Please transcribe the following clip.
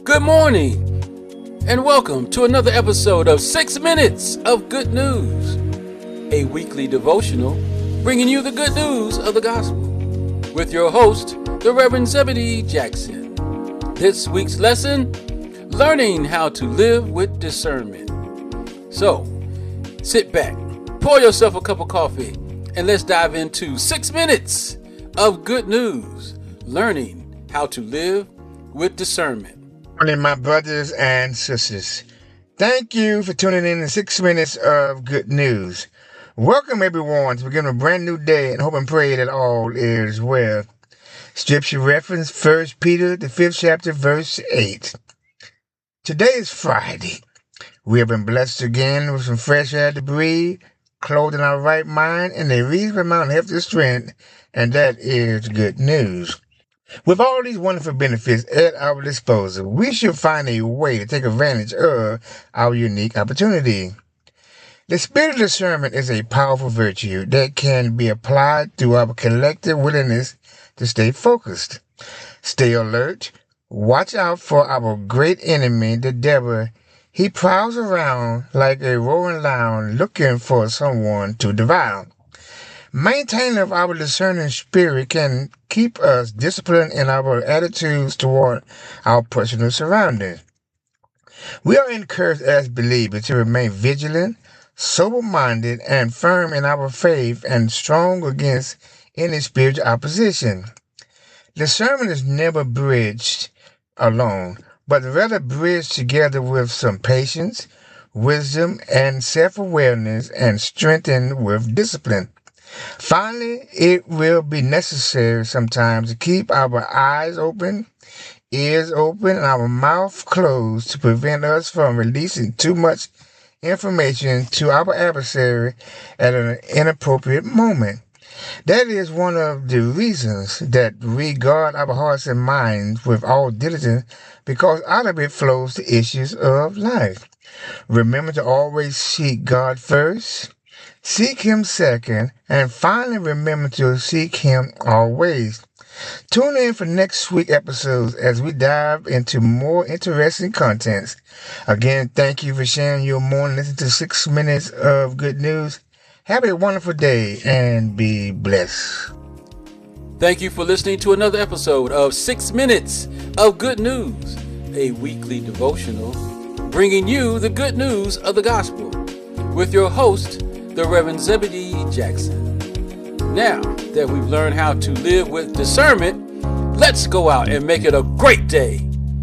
Good morning, and welcome to another episode of 6 Minutes of Good News, a weekly devotional bringing you the good news of the gospel, with your host, the Reverend Zebedee Jackson. This week's lesson, learning how to live with discernment. So, sit back, pour yourself a cup of coffee, and let's dive into 6 minutes of good news, learning how to live with discernment. Morning, my brothers and sisters. Thank you for tuning in to 6 minutes of good news. Welcome everyone to begin a brand new day and hope and pray that all is well. Scripture reference 1 Peter, the 5th chapter, verse 8. Today is Friday. We have been blessed again with some fresh air to breathe, clothed in our right mind, and a reasonable amount of health and strength, and that is good news. With all these wonderful benefits at our disposal, we should find a way to take advantage of our unique opportunity. The spirit of discernment is a powerful virtue that can be applied through our collective willingness to stay focused, stay alert, watch out for our great enemy, the devil. He prowls around like a roaring lion looking for someone to devour. Maintaining of our discerning spirit can keep us disciplined in our attitudes toward our personal surroundings. We are encouraged as believers to remain vigilant, sober-minded, and firm in our faith and strong against any spiritual opposition. Discernment is never bridged alone, but rather bridged together with some patience, wisdom, and self-awareness, and strengthened with discipline. Finally, it will be necessary sometimes to keep our eyes open, ears open, and our mouth closed to prevent us from releasing too much information to our adversary at an inappropriate moment. That is one of the reasons that we guard our hearts and minds with all diligence, because out of it flows the issues of life. Remember to always seek God first, seek Him second, and finally remember to seek Him always. Tune in for next week's episodes as we dive into more interesting contents. Again, thank you for sharing your morning. Listen to 6 minutes of good news. Have a wonderful day and be blessed. Thank you for listening to another episode of 6 Minutes of Good News, a weekly devotional bringing you the good news of the gospel, with your host, the Reverend Zebedee Jackson. Now that we've learned how to live with discernment, let's go out and make it a great day.